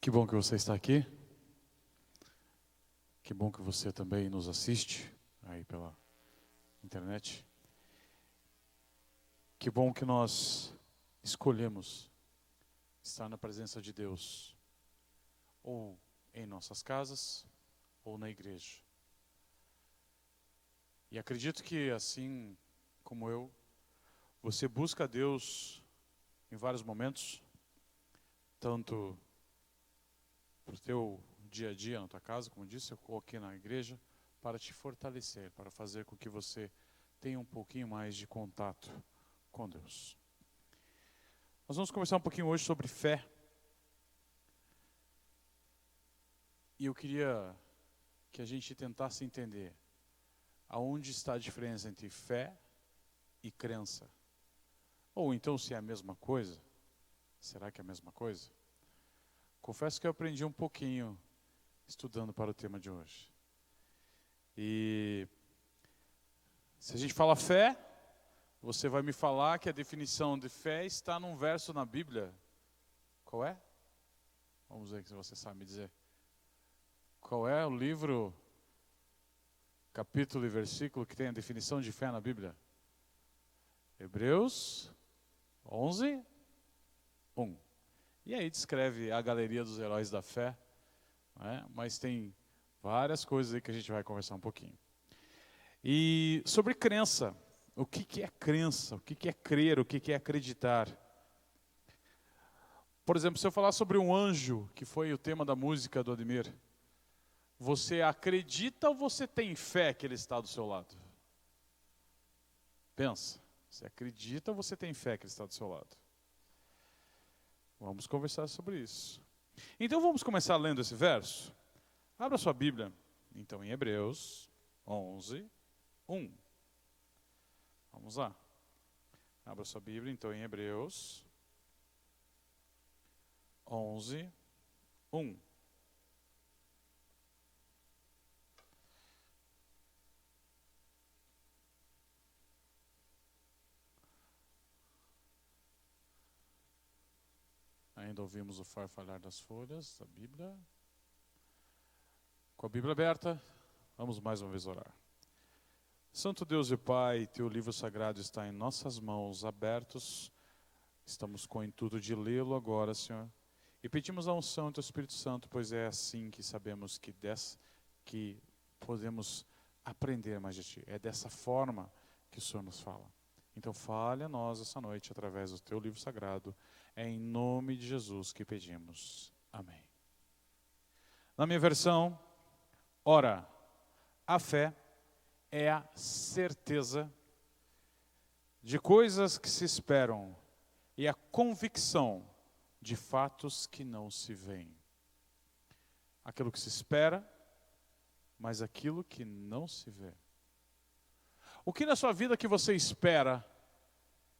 Que bom que você está aqui. Que bom que você também nos assiste aí pela internet. Que bom que nós escolhemos estar na presença de Deus, ou em nossas casas, ou na igreja. E acredito que, assim como eu, você busca a Deus em vários momentos, tanto para o teu dia a dia na tua casa, como disse, ou aqui na igreja, para te fortalecer, para fazer com que você tenha um pouquinho mais de contato com Deus. Nós vamos conversar um pouquinho hoje sobre fé. E eu queria que a gente tentasse entender aonde está a diferença entre fé e crença. Ou então, se é a mesma coisa, será que é a mesma coisa? Confesso que eu aprendi um pouquinho estudando para o tema de hoje. E se a gente fala fé, você vai me falar que a definição de fé está num verso na Bíblia. Qual é? Vamos ver se você sabe me dizer. Qual é o livro, capítulo e versículo que tem a definição de fé na Bíblia? Hebreus 11, 1. E aí descreve a galeria dos heróis da fé, né? Mas tem várias coisas aí que a gente vai conversar um pouquinho. E sobre crença, o que é crença? O que é crer? O que é acreditar? Por exemplo, se eu falar sobre um anjo, que foi o tema da música do Ademir, você acredita ou você tem fé que ele está do seu lado? Pensa, você acredita ou você tem fé que ele está do seu lado? Vamos conversar sobre isso. Então vamos começar lendo esse verso? Abra sua Bíblia, então, em Hebreus 11, 1. Vamos lá. Abra sua Bíblia, então, em Hebreus 11, 1. Ainda ouvimos o farfalhar das folhas da Bíblia. Com a Bíblia aberta, vamos mais uma vez orar. Santo Deus e Pai, Teu livro sagrado está em nossas mãos, abertos. Estamos com o intuito de lê-lo agora, Senhor. E pedimos a unção do Teu Espírito Santo, pois é assim que sabemos que podemos aprender mais de Ti. É dessa forma que o Senhor nos fala. Então fale a nós essa noite através do Teu livro sagrado. É em nome de Jesus que pedimos. Amém. Na minha versão, ora, a fé é a certeza de coisas que se esperam e a convicção de fatos que não se veem. Aquilo que se espera, mas aquilo que não se vê. O que na sua vida que você espera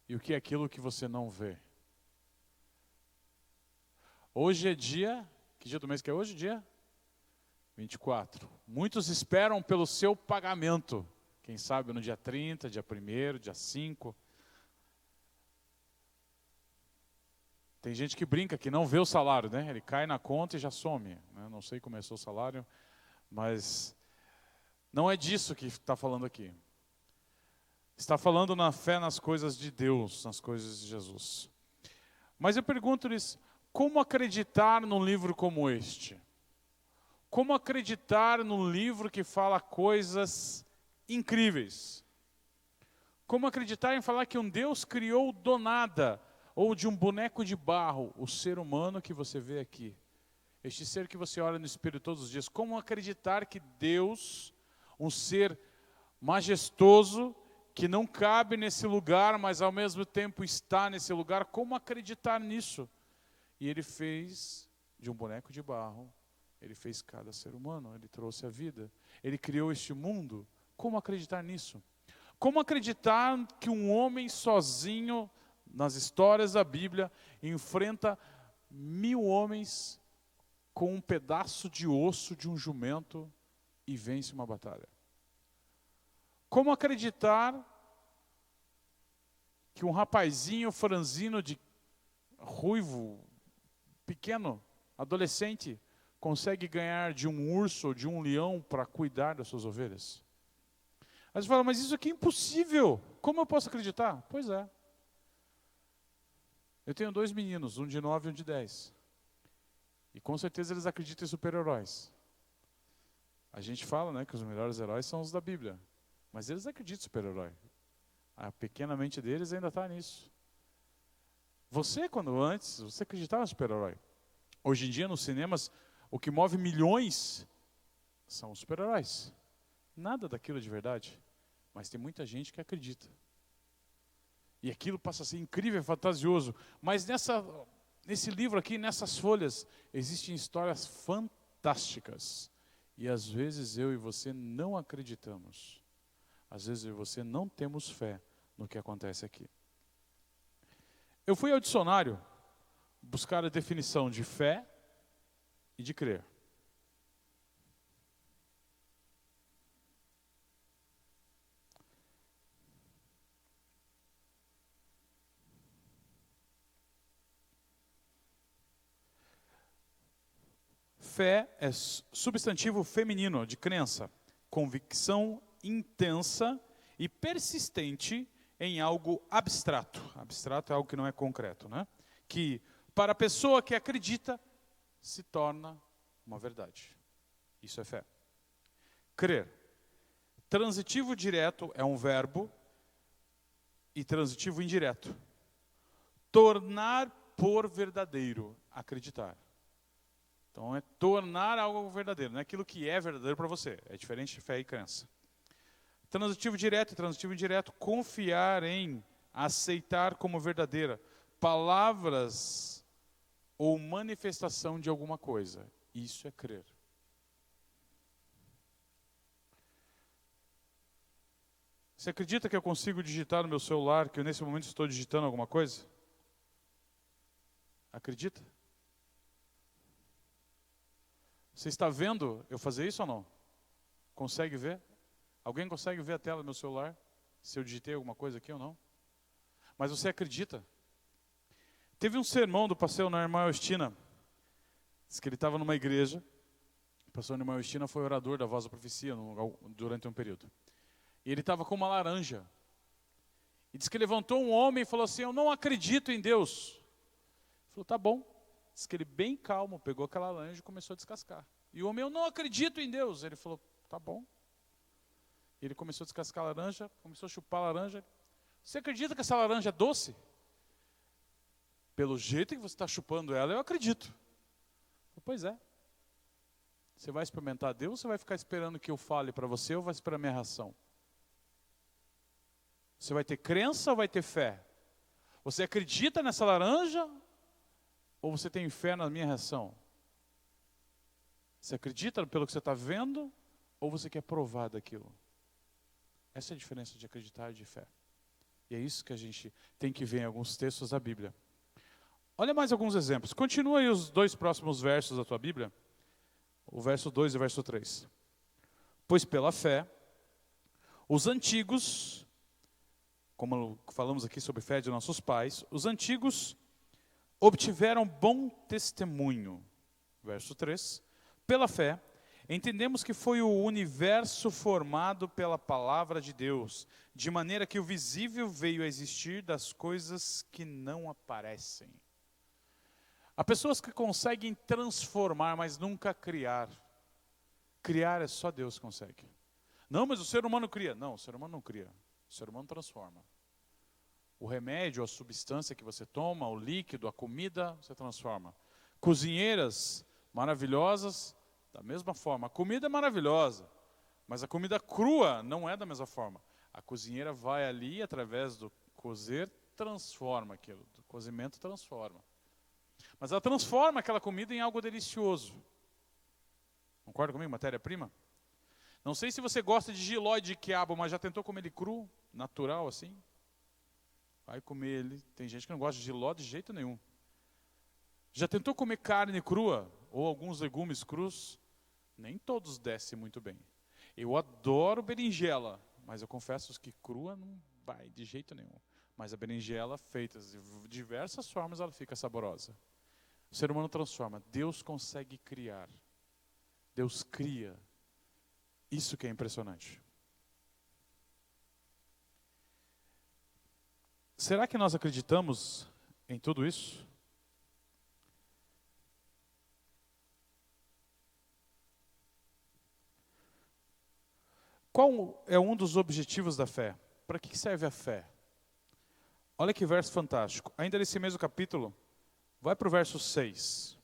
e o que é aquilo que você não vê? Hoje é dia, que dia do mês que é hoje? Dia 24. Muitos esperam pelo seu pagamento. Quem sabe no dia 30, dia 1º, dia 5. Tem gente que brinca que não vê o salário, né? Ele cai na conta e já some. Né? Não sei como começou o salário, mas não é disso que está falando aqui. Está falando na fé nas coisas de Deus, nas coisas de Jesus. Mas eu pergunto-lhes, como acreditar num livro como este? Como acreditar num livro que fala coisas incríveis? Como acreditar em falar que um Deus criou do nada, ou de um boneco de barro, o ser humano que você vê aqui? Este ser que você olha no espelho todos os dias. Como acreditar que Deus, um ser majestoso, que não cabe nesse lugar, mas ao mesmo tempo está nesse lugar, como acreditar nisso? E Ele fez de um boneco de barro, Ele fez cada ser humano, Ele trouxe a vida, Ele criou este mundo. Como acreditar nisso? Como acreditar que um homem sozinho, nas histórias da Bíblia, enfrenta 1000 homens com um pedaço de osso de um jumento e vence uma batalha? Como acreditar que um rapazinho franzino de ruivo, pequeno, adolescente consegue ganhar de um urso ou de um leão para cuidar das suas ovelhas? Aí você fala, mas isso aqui é impossível. Como eu posso acreditar? Pois é. Eu tenho 2 meninos, um de 9 e um de 10. E com certeza eles acreditam em super-heróis. A gente fala, né, que os melhores heróis são os da Bíblia. Mas eles acreditam em super-herói. A pequena mente deles ainda está nisso. Você, quando antes, você acreditava em super-herói. Hoje em dia, nos cinemas, o que move milhões são os super-heróis. Nada daquilo é de verdade. Mas tem muita gente que acredita. E aquilo passa a ser incrível, fantasioso. Mas nesse livro aqui, nessas folhas, existem histórias fantásticas. E às vezes eu e você não acreditamos. Às vezes eu e você não temos fé no que acontece aqui. Eu fui ao dicionário buscar a definição de fé e de crer. Fé é substantivo feminino de crença, convicção intensa e persistente em algo abstrato. Abstrato é algo que não é concreto, né? Que para a pessoa que acredita se torna uma verdade. Isso é fé. Crer. Transitivo direto é um verbo e transitivo indireto. Tornar por verdadeiro, acreditar. Então é tornar algo verdadeiro, não é aquilo que é verdadeiro para você. É diferente de fé e crença. Transitivo direto e transitivo indireto, confiar em, aceitar como verdadeira, palavras ou manifestação de alguma coisa. Isso é crer. Você acredita que eu consigo digitar no meu celular, que eu nesse momento estou digitando alguma coisa? Acredita? Você está vendo eu fazer isso ou não? Consegue ver? Alguém consegue ver a tela do meu celular? Se eu digitei alguma coisa aqui ou não? Mas você acredita? Teve um sermão do pastor Neymar Augustina. Diz que ele estava numa igreja. O pastor Neymar Augustina foi orador da Voz da Profecia durante um período. E ele estava com uma laranja. E diz que levantou um homem e falou assim, eu não acredito em Deus. Ele falou, tá bom. Diz que ele bem calmo pegou aquela laranja e começou a descascar. E o homem, eu não acredito em Deus. Ele falou, tá bom. E ele começou a descascar a laranja, começou a chupar a laranja. Você acredita que essa laranja é doce? Pelo jeito que você está chupando ela, eu acredito. Falei, pois é. Você vai experimentar Deus ou você vai ficar esperando que eu fale para você ou vai esperar a minha reação? Você vai ter crença ou vai ter fé? Você acredita nessa laranja ou você tem fé na minha reação? Você acredita pelo que você está vendo ou você quer provar daquilo? Essa é a diferença de acreditar e de fé. E é isso que a gente tem que ver em alguns textos da Bíblia. Olha mais alguns exemplos. Continua aí os 2 próximos versos da tua Bíblia. O verso 2 e o verso 3. Pois pela fé, os antigos, como falamos aqui sobre fé de nossos pais, os antigos obtiveram bom testemunho. Verso 3. Pela fé, entendemos que foi o universo formado pela palavra de Deus, de maneira que o visível veio a existir das coisas que não aparecem. Há pessoas que conseguem transformar, mas nunca criar. Criar é só Deus que consegue. Não, mas o ser humano cria. Não, o ser humano não cria. O ser humano transforma. O remédio, a substância que você toma, o líquido, a comida, você transforma. Cozinheiras maravilhosas, da mesma forma. A comida é maravilhosa, mas a comida crua não é da mesma forma. A cozinheira vai ali, através do cozer, transforma aquilo. Do cozimento transforma. Mas ela transforma aquela comida em algo delicioso. Concorda comigo? Matéria-prima? Não sei se você gosta de jiló e de quiabo, mas já tentou comer ele cru, natural assim? Vai comer ele. Tem gente que não gosta de jiló de jeito nenhum. Já tentou comer carne crua? Ou alguns legumes crus? Nem todos descem muito bem. Eu adoro berinjela, mas eu confesso que crua não vai de jeito nenhum. Mas a berinjela, feita de diversas formas, ela fica saborosa. O ser humano transforma. Deus consegue criar. Deus cria. Isso que é impressionante. Será que nós acreditamos em tudo isso? Qual é um dos objetivos da fé? Para que serve a fé? Olha que verso fantástico. Ainda nesse mesmo capítulo, vai para o verso 6.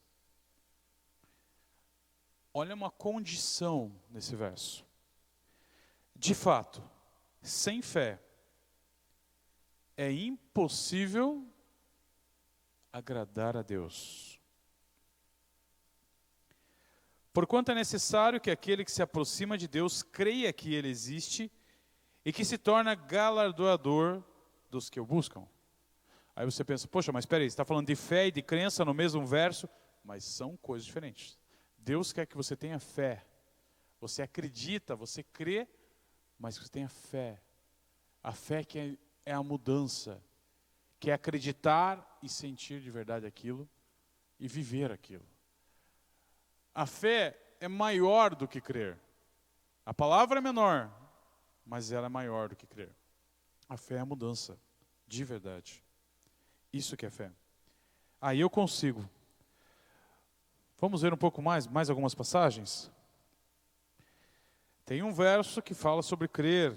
Olha uma condição nesse verso. De fato, sem fé, é impossível agradar a Deus. Porquanto é necessário que aquele que se aproxima de Deus creia que Ele existe e que se torna galardoador dos que o buscam. Aí você pensa, poxa, mas espera aí, você está falando de fé e de crença no mesmo verso, mas são coisas diferentes. Deus quer que você tenha fé. Você acredita, você crê, mas que você tenha fé. A fé que é a mudança, que é acreditar e sentir de verdade aquilo e viver aquilo. A fé é maior do que crer. A palavra é menor, mas ela é maior do que crer. A fé é a mudança, de verdade. Isso que é fé. Aí eu consigo. Vamos ver um pouco mais algumas passagens? Tem um verso que fala sobre crer.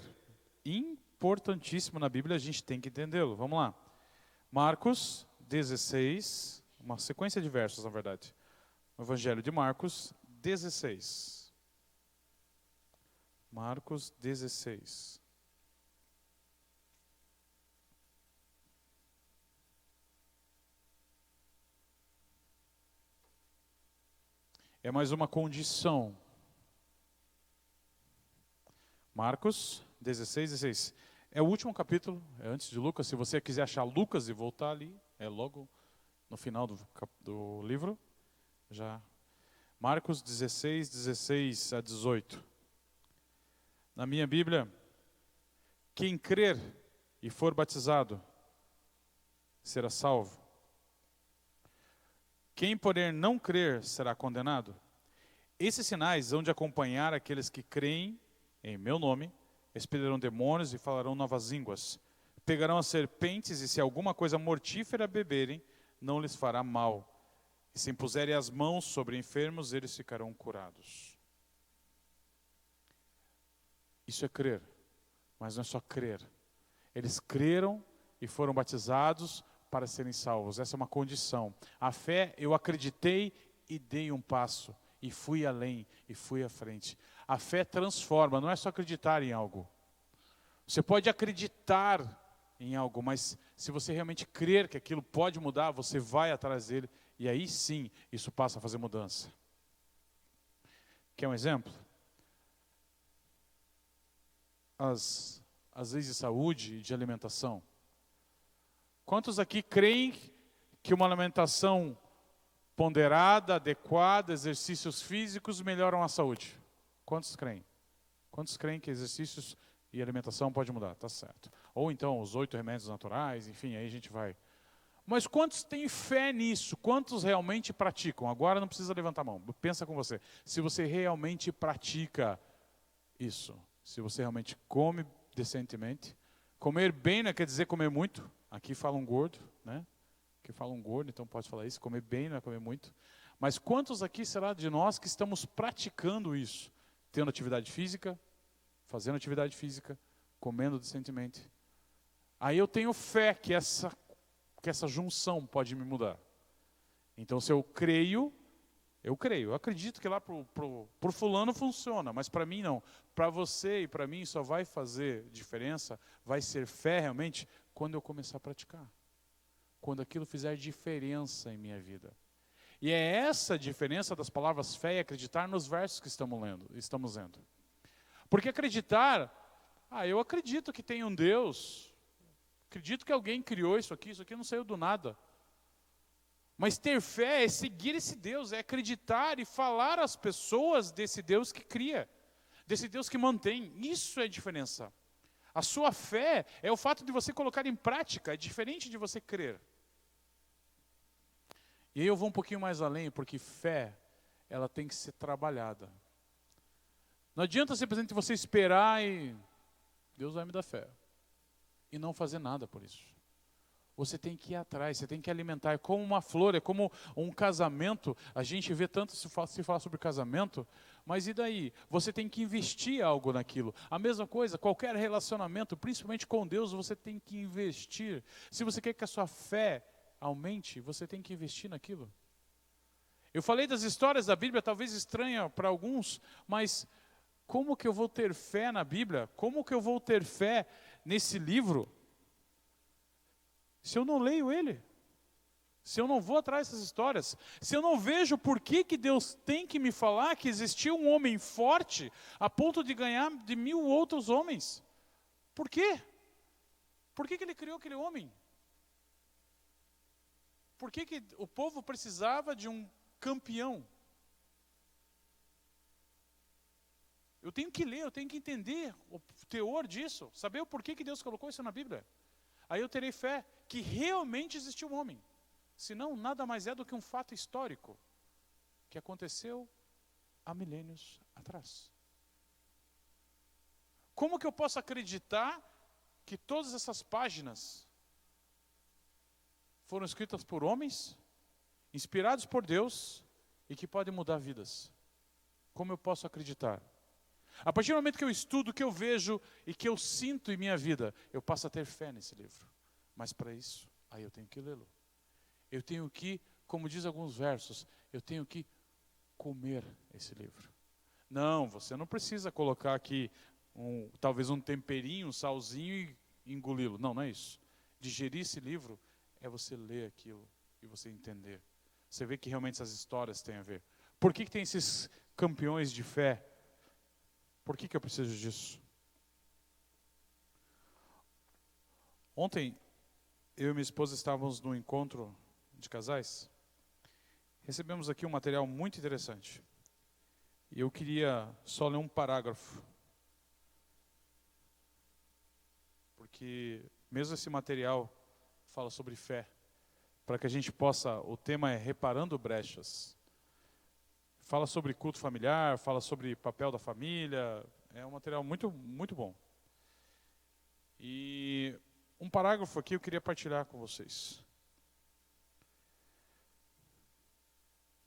Importantíssimo na Bíblia, a gente tem que entendê-lo. Vamos lá. Marcos 16, uma sequência de versos, na verdade. O Evangelho de Marcos 16. Marcos 16. É mais uma condição. Marcos 16, 16. É o último capítulo, é antes de Lucas. Se você quiser achar Lucas e voltar ali, é logo no final do livro. Já. Marcos 16, 16 a 18. Na minha Bíblia, quem crer e for batizado será salvo. Quem, porém, não crer será condenado. Esses sinais hão de acompanhar aqueles que creem em meu nome, expelirão demônios e falarão novas línguas. Pegarão as serpentes e se alguma coisa mortífera beberem, não lhes fará mal. E se impuserem as mãos sobre enfermos, eles ficarão curados. Isso é crer, mas não é só crer. Eles creram e foram batizados para serem salvos. Essa é uma condição. A fé, eu acreditei e dei um passo. E fui além, e fui à frente. A fé transforma, não é só acreditar em algo. Você pode acreditar em algo, mas se você realmente crer que aquilo pode mudar, você vai atrás dele. E aí sim, isso passa a fazer mudança. Quer um exemplo? As leis de saúde e de alimentação. Quantos aqui creem que uma alimentação ponderada, adequada, exercícios físicos melhoram a saúde? Quantos creem? Quantos creem que exercícios e alimentação pode mudar? Tá certo. Ou então os 8 remédios naturais, enfim, aí a gente vai. Mas quantos têm fé nisso? Quantos realmente praticam? Agora não precisa levantar a mão. Pensa com você. Se você realmente pratica isso, se você realmente come decentemente, comer bem não quer dizer comer muito. Aqui fala um gordo, né? Aqui fala um gordo, então pode falar isso. Comer bem não é comer muito. Mas quantos aqui será de nós que estamos praticando isso? Tendo atividade física, fazendo atividade física, comendo decentemente. Aí eu tenho fé que essa junção pode me mudar. Então se eu creio, eu acredito que lá pro fulano funciona, mas para mim não. Para você e para mim só vai fazer diferença, vai ser fé realmente, quando eu começar a praticar. Quando aquilo fizer diferença em minha vida. E é essa diferença das palavras fé e acreditar nos versos que estamos lendo. Porque acreditar, eu acredito que tem um Deus, acredito que alguém criou isso aqui não saiu do nada. Mas ter fé é seguir esse Deus, é acreditar e falar às pessoas desse Deus que cria, desse Deus que mantém. Isso é a diferença. A sua fé é o fato de você colocar em prática, é diferente de você crer. E aí eu vou um pouquinho mais além, porque fé, ela tem que ser trabalhada. Não adianta simplesmente você esperar e Deus vai me dar fé. E não fazer nada por isso. Você tem que ir atrás, você tem que alimentar. É como uma flor, é como um casamento. A gente vê tanto se fala sobre casamento, mas e daí? Você tem que investir algo naquilo. A mesma coisa, qualquer relacionamento, principalmente com Deus, você tem que investir. Se você quer que a sua fé aumente, você tem que investir naquilo. Eu falei das histórias da Bíblia, talvez estranha para alguns, mas como que eu vou ter fé na Bíblia? Como que eu vou ter fé nesse livro? Se eu não leio ele, se eu não vou atrás dessas histórias, se eu não vejo por que Deus tem que me falar que existiu um homem forte a ponto de ganhar de 1000 outros homens. Por quê? Por que ele criou aquele homem? Por que o povo precisava de um campeão? Eu tenho que ler, eu tenho que entender o teor disso, saber o porquê que Deus colocou isso na Bíblia. Aí eu terei fé que realmente existiu um homem. Senão, nada mais é do que um fato histórico que aconteceu há milênios atrás. Como que eu posso acreditar que todas essas páginas foram escritas por homens, inspirados por Deus e que podem mudar vidas? Como eu posso acreditar? A partir do momento que eu estudo, que eu vejo e que eu sinto em minha vida, eu passo a ter fé nesse livro. Mas para isso, aí eu tenho que lê-lo. Eu tenho que, como diz alguns versos, eu tenho que comer esse livro. Não, você não precisa colocar aqui talvez um temperinho, um salzinho e engoli-lo. Não, não é isso. Digerir esse livro é você ler aquilo e você entender. Você vê que realmente essas histórias têm a ver. Por que tem esses campeões de fé? Por que eu preciso disso? Ontem, eu e minha esposa estávamos num encontro de casais. Recebemos aqui um material muito interessante. E eu queria só ler um parágrafo. Porque mesmo esse material fala sobre fé. Para que a gente possa, o tema é reparando brechas. Fala sobre culto familiar, fala sobre papel da família. É um material muito, muito bom. E um parágrafo aqui eu queria partilhar com vocês.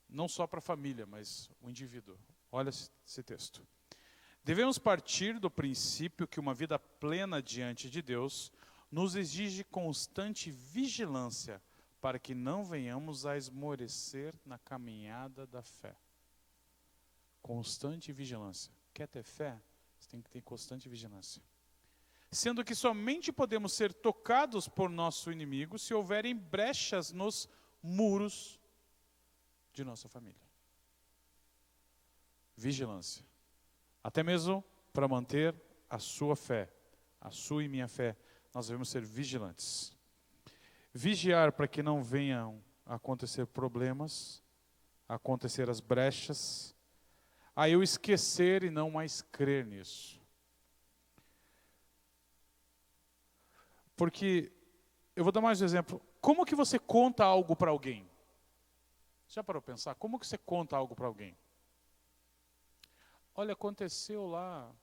Não só para a família, mas o indivíduo. Olha esse texto. Devemos partir do princípio que uma vida plena diante de Deus nos exige constante vigilância para que não venhamos a esmorecer na caminhada da fé. Constante vigilância. Quer ter fé? Você tem que ter constante vigilância. Sendo que somente podemos ser tocados por nosso inimigo se houverem brechas nos muros de nossa família. Vigilância. Até mesmo para manter a sua fé, a sua e minha fé, nós devemos ser vigilantes. Vigiar para que não venham a acontecer problemas, a acontecer as brechas, a eu esquecer e não mais crer nisso. Porque, eu vou dar mais um exemplo. Como que você conta algo para alguém? Já parou para pensar? Como que você conta algo para alguém? Olha, aconteceu lá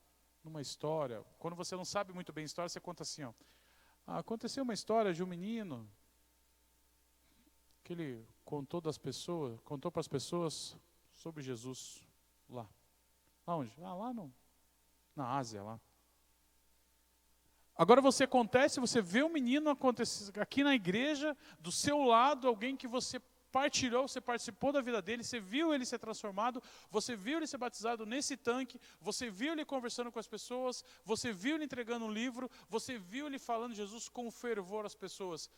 numa história. Quando você não sabe muito bem a história, você conta assim, ó. Aconteceu uma história de um menino que ele contou para as pessoas sobre Jesus lá. Aonde? Lá na Ásia, lá. Agora você vê um menino acontecer aqui na igreja, do seu lado, alguém que você partilhou, você participou da vida dele, você viu ele ser transformado, você viu ele ser batizado nesse tanque, você viu ele conversando com as pessoas, você viu ele entregando um livro, você viu ele falando de Jesus com fervor às pessoas.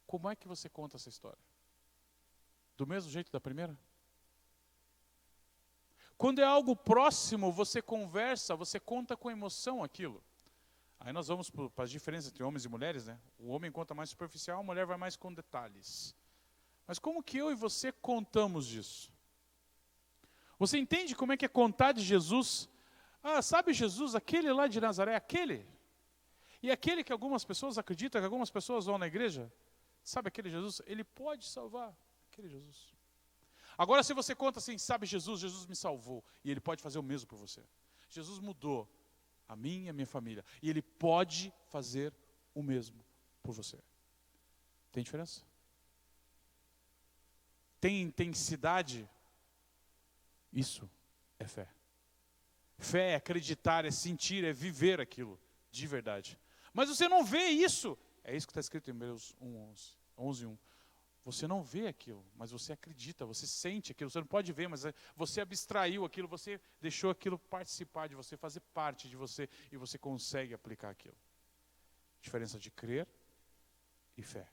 Como é que você conta essa história? Do mesmo jeito da primeira? Quando é algo próximo, você conversa, você conta com emoção aquilo. Aí nós vamos para as diferenças entre homens e mulheres, né? O homem conta mais superficial, a mulher vai mais com detalhes. Mas como que eu e você contamos disso? Você entende como é que é contar de Jesus? Sabe Jesus, aquele lá de Nazaré, aquele? E aquele que algumas pessoas acreditam, que algumas pessoas vão na igreja? Sabe aquele Jesus? Ele pode salvar. aquele Jesus. Agora, se você conta assim, sabe Jesus, Jesus me salvou, e Ele pode fazer o mesmo por você. Jesus mudou a mim e a minha família, e Ele pode fazer o mesmo por você. Tem diferença? Tem intensidade? Isso é fé. Fé é acreditar, é sentir, é viver aquilo de verdade. Mas você não vê isso. É isso que está escrito em Hebreus 11:1. Você não vê aquilo, mas você acredita, você sente aquilo. Você não pode ver, mas você abstraiu aquilo, você deixou aquilo participar de você, fazer parte de você, e você consegue aplicar aquilo. Diferença de crer e fé.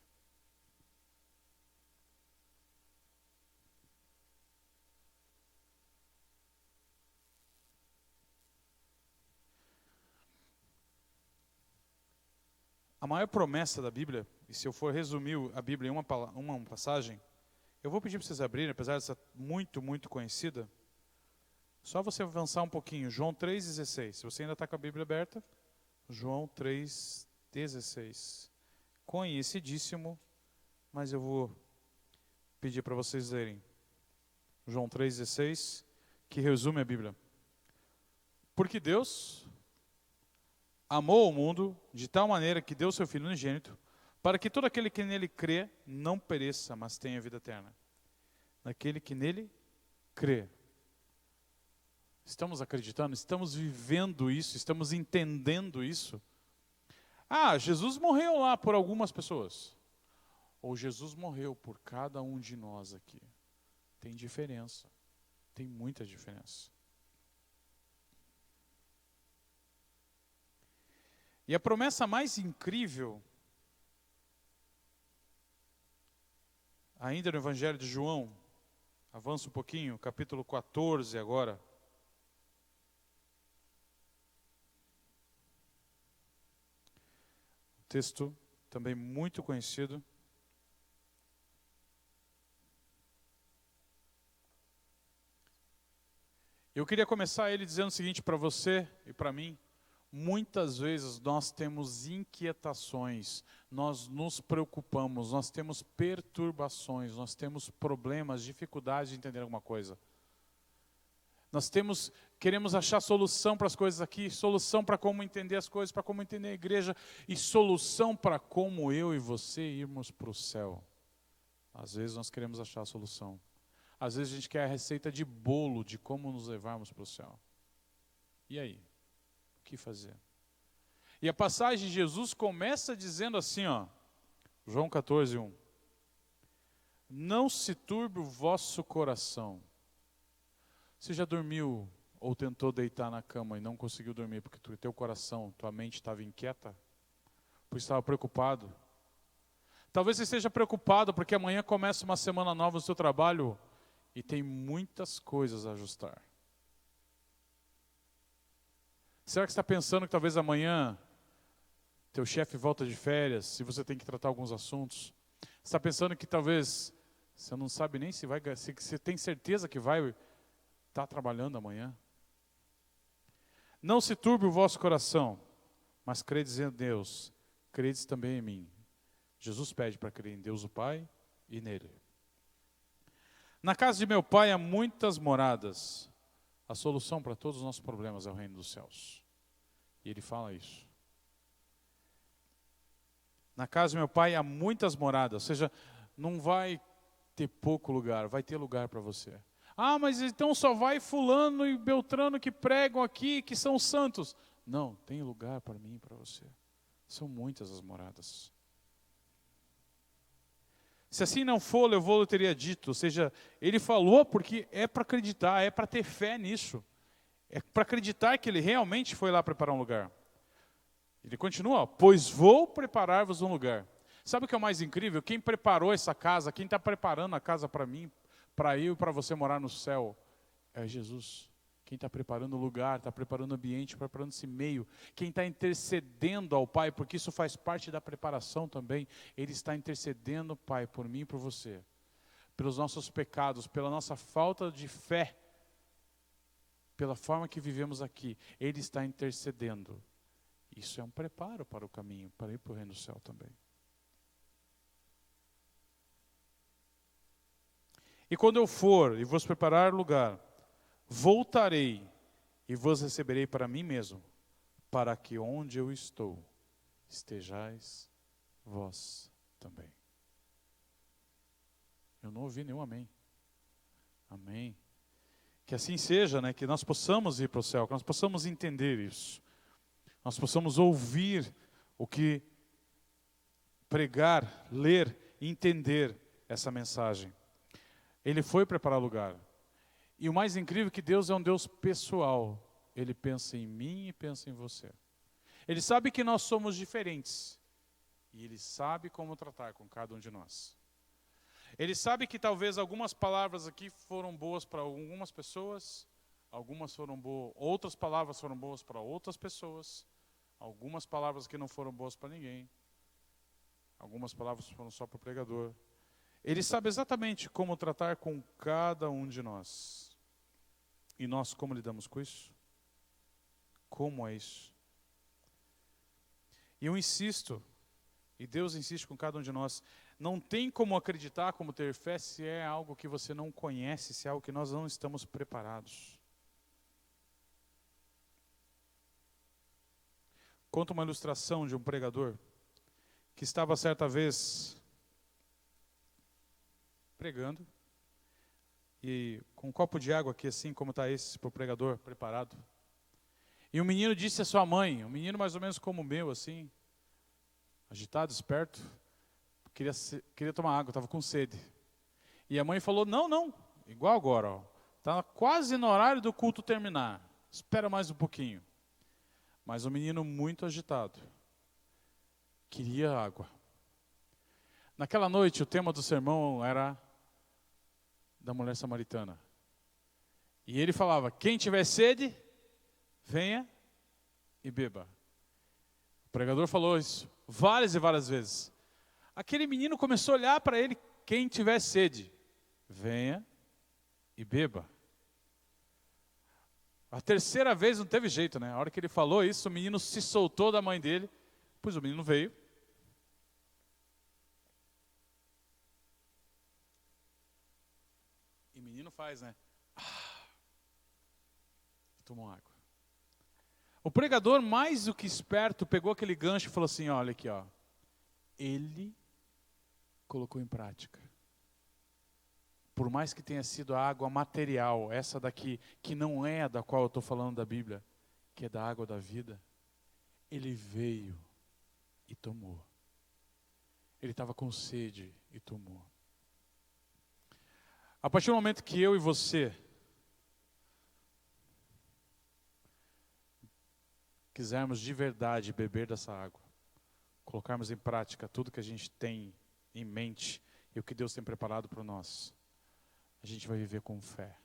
A maior promessa da Bíblia, e se eu for resumir a Bíblia em uma passagem, eu vou pedir para vocês abrirem, apesar de ser muito, muito conhecida, só você avançar um pouquinho, João 3,16. Se você ainda está com a Bíblia aberta, João 3,16. Conhecidíssimo, mas eu vou pedir para vocês lerem. João 3,16, que resume a Bíblia. Porque Deus amou o mundo de tal maneira que deu seu Filho unigênito, para que todo aquele que nele crê não pereça, mas tenha vida eterna. Naquele que nele crê. Estamos acreditando? Estamos vivendo isso? Estamos entendendo isso? Ah, Jesus morreu lá por algumas pessoas. Ou Jesus morreu por cada um de nós aqui. Tem diferença. Tem muita diferença. E a promessa mais incrível, ainda no Evangelho de João, avança um pouquinho, capítulo 14 agora. Texto também muito conhecido. Eu queria começar ele dizendo o seguinte para você e para mim. Muitas vezes nós temos inquietações, nós nos preocupamos, nós temos perturbações, nós temos problemas, dificuldades de entender alguma coisa. Queremos achar solução para as coisas aqui, solução para como entender as coisas, para como entender a igreja, e solução para como eu e você irmos para o céu. Às vezes nós queremos achar a solução. Às vezes a gente quer a receita de bolo de como nos levarmos para o céu. E aí? O que fazer? E a passagem de Jesus começa dizendo assim, ó, João 14:1. Não se turbe o vosso coração. Você já dormiu ou tentou deitar na cama e não conseguiu dormir porque teu coração, tua mente estava inquieta? Porque estava preocupado? Talvez você esteja preocupado porque amanhã começa uma semana nova no seu trabalho e tem muitas coisas a ajustar. Será que você está pensando que talvez amanhã teu chefe volta de férias e você tem que tratar alguns assuntos? Você está pensando que talvez você não sabe nem se você tem certeza que vai estar trabalhando amanhã? Não se turbe o vosso coração, mas credes em Deus, credes também em mim. Jesus pede para crer em Deus o Pai e nele. Na casa de meu Pai há muitas moradas. A solução para todos os nossos problemas é o reino dos céus. E ele fala isso. Na casa de meu Pai há muitas moradas. Ou seja, não vai ter pouco lugar, vai ter lugar para você. Ah, mas então só vai fulano e beltrano que pregam aqui, que são santos. Não, tem lugar para mim e para você. São muitas as moradas. Se assim não for, eu vou, eu teria dito. Ou seja, ele falou porque é para acreditar, é para ter fé nisso. É para acreditar que ele realmente foi lá preparar um lugar. Ele continua, pois vou preparar-vos um lugar. Sabe o que é o mais incrível? Quem preparou essa casa, quem está preparando a casa para mim, para eu e para você morar no céu, é Jesus. Quem está preparando o lugar, está preparando o ambiente, preparando esse meio. Quem está intercedendo ao Pai, porque isso faz parte da preparação também. Ele está intercedendo, Pai, por mim e por você. Pelos nossos pecados, pela nossa falta de fé. Pela forma que vivemos aqui. Ele está intercedendo. Isso é um preparo para o caminho, para ir para o reino do céu também. E quando eu for e vos preparar lugar, voltarei e vos receberei para mim mesmo, para que onde eu estou, estejais vós também. Eu não ouvi nenhum amém. Amém. Que assim seja, né? Que nós possamos ir para o céu, que nós possamos entender isso. Nós possamos ouvir o que pregar, ler e entender essa mensagem. Ele foi preparar lugar. E o mais incrível é que Deus é um Deus pessoal. Ele pensa em mim e pensa em você. Ele sabe que nós somos diferentes. E Ele sabe como tratar com cada um de nós. Ele sabe que talvez algumas palavras aqui foram boas para algumas pessoas, outras palavras foram boas para outras pessoas, algumas palavras que não foram boas para ninguém, algumas palavras foram só para o pregador. Ele sabe exatamente como tratar com cada um de nós. E nós como lidamos com isso? Como é isso? E eu insisto, e Deus insiste com cada um de nós, não tem como acreditar, como ter fé, se é algo que você não conhece, se é algo que nós não estamos preparados. Conta uma ilustração de um pregador que estava certa vez pregando, e com um copo de água aqui, assim como está esse para o pregador, preparado. E um menino disse à sua mãe, um menino mais ou menos como o meu, assim, agitado, esperto, queria tomar água, estava com sede. E a mãe falou, não, igual agora, está quase no horário do culto terminar, espera mais um pouquinho. Mas o menino muito agitado, queria água. Naquela noite o tema do sermão era da mulher samaritana. E ele falava, quem tiver sede, venha e beba. O pregador falou isso várias e várias vezes. Aquele menino começou a olhar para ele, quem tiver sede, venha e beba. A terceira vez não teve jeito, né? A hora que ele falou isso, o menino se soltou da mãe dele, pois o menino veio. E o menino faz, né? Tomou água. O pregador, mais do que esperto, pegou aquele gancho e falou assim, olha aqui, ó. Ele colocou em prática. Por mais que tenha sido a água material, essa daqui, que não é a da qual eu estou falando da Bíblia, que é da água da vida, ele veio e tomou. Ele estava com sede e tomou. A partir do momento que eu e você quisermos de verdade beber dessa água, colocarmos em prática tudo que a gente tem em mente e o que Deus tem preparado para nós, a gente vai viver com fé.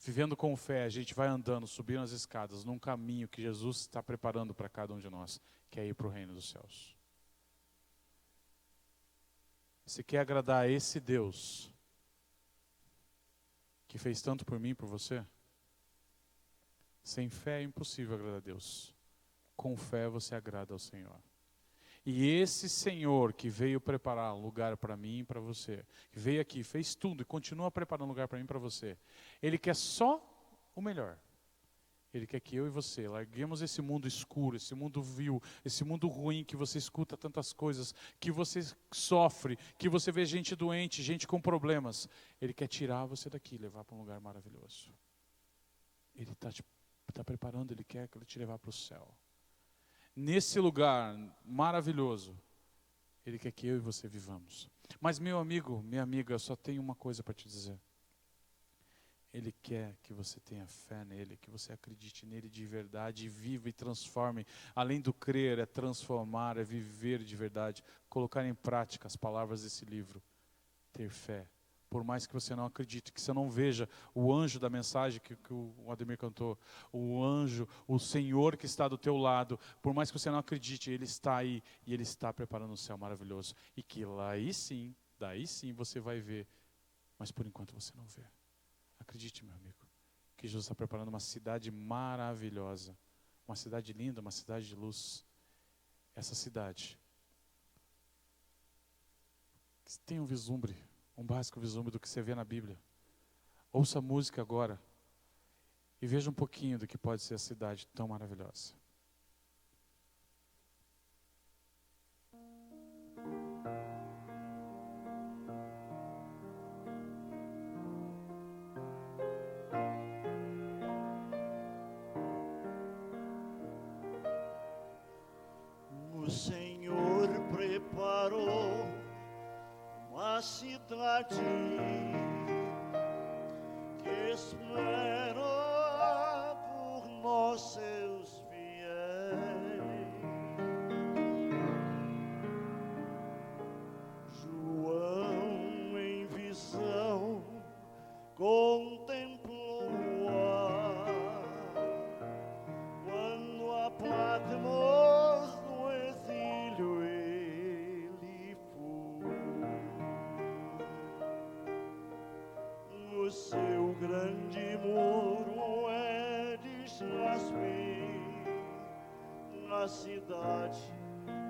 Vivendo com fé, a gente vai andando, subindo as escadas, num caminho que Jesus está preparando para cada um de nós, que é ir para o reino dos céus. Você quer agradar a esse Deus que fez tanto por mim e por você? Sem fé é impossível agradar a Deus. Com fé você agrada ao Senhor. E esse Senhor que veio preparar um lugar para mim e para você, que veio aqui, fez tudo e continua preparando um lugar para mim e para você, Ele quer só o melhor. Ele quer que eu e você larguemos esse mundo escuro, esse mundo vil, esse mundo ruim que você escuta tantas coisas, que você sofre, que você vê gente doente, gente com problemas. Ele quer tirar você daqui e levar para um lugar maravilhoso. Ele está preparando, Ele quer te levar para o céu. Nesse lugar maravilhoso, Ele quer que eu e você vivamos. Mas meu amigo, minha amiga, eu só tenho uma coisa para te dizer. Ele quer que você tenha fé nele, que você acredite nele de verdade e viva e transforme. Além do crer, é transformar, é viver de verdade, colocar em prática as palavras desse livro. Ter fé. Por mais que você não acredite, que você não veja o anjo da mensagem que o Ademir cantou, o anjo, o Senhor que está do teu lado, por mais que você não acredite, Ele está aí e Ele está preparando um céu maravilhoso. E que lá aí sim, daí sim você vai ver, mas por enquanto você não vê. Acredite, meu amigo, que Jesus está preparando uma cidade maravilhosa, uma cidade linda, uma cidade de luz. Essa cidade tem um vislumbre, um básico vislumbre do que você vê na Bíblia. Ouça a música agora e veja um pouquinho do que pode ser a cidade tão maravilhosa. O Senhor preparou uma cidade que espera por nós, seus fiéis. João, em visão, contemplou-a quando a Patmos no exílio ele foi. O seu grande muro é de jaspe, na cidade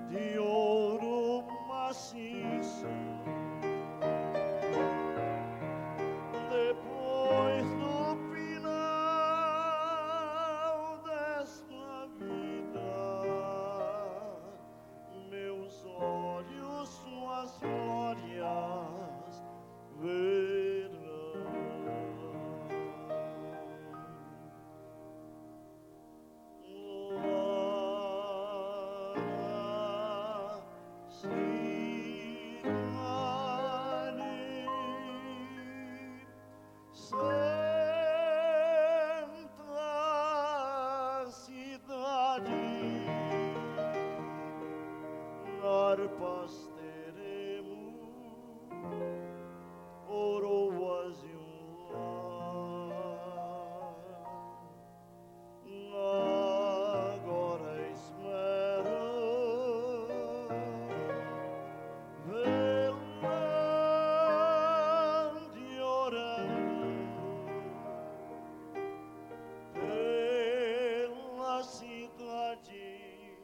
de ouro maciço. Depois do final desta vida, meus olhos suas glórias verão. Santa cidade, harpas teremos, coroas e agora espero velando e orando pela cidade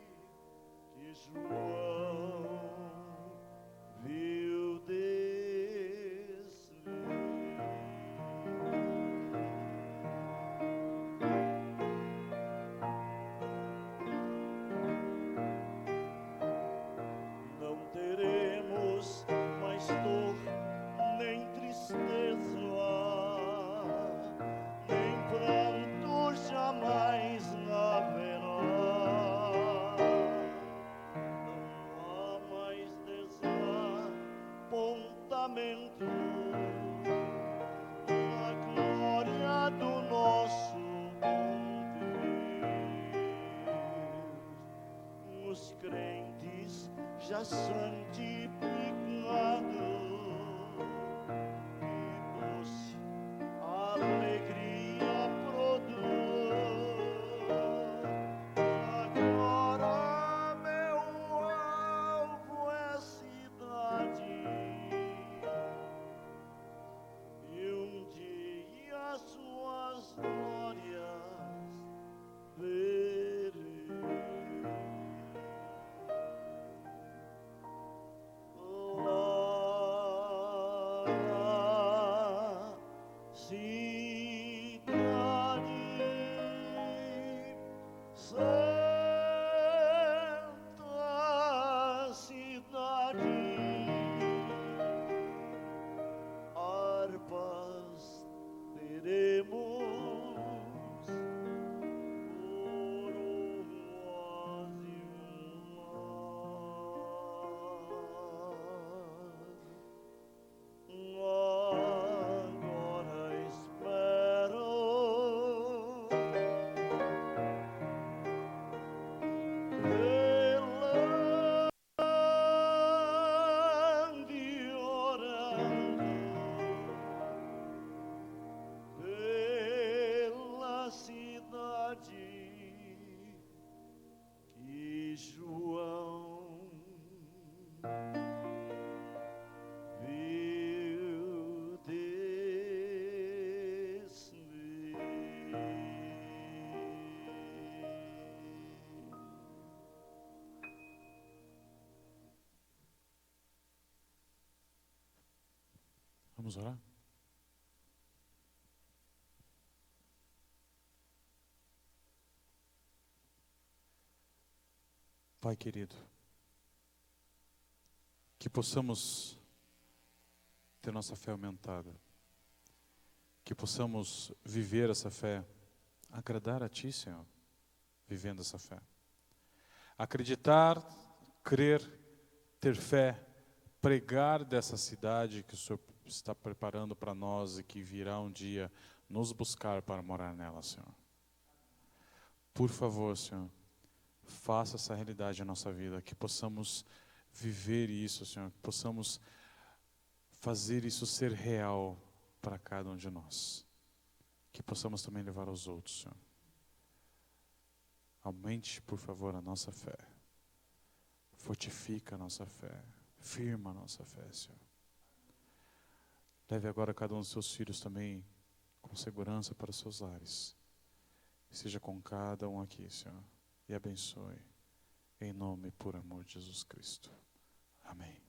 que João viu descer. Não teremos mais dor, nem tristeza, nem pranto jamais haverá. Não há mais desapontamento na glória do nosso bom Deus. Os crentes já santificados, e doce alegria produz. Agora meu alvo é a cidade, e um dia suas glórias verei. Vamos orar? Pai querido, que possamos ter nossa fé aumentada, que possamos viver essa fé, agradar a Ti, Senhor, vivendo essa fé. Acreditar, crer, ter fé, pregar dessa cidade que o Senhor está preparando para nós e que virá um dia nos buscar para morar nela, Senhor. Por favor, Senhor, faça essa realidade na nossa vida, que possamos viver isso, Senhor, que possamos fazer isso ser real para cada um de nós. Que possamos também levar aos outros, Senhor. Aumente, por favor, a nossa fé. Fortifica a nossa fé. Firma a nossa fé, Senhor. Leve agora cada um dos seus filhos também com segurança para os seus lares. Seja com cada um aqui, Senhor. E abençoe. Em nome e por amor de Jesus Cristo. Amém.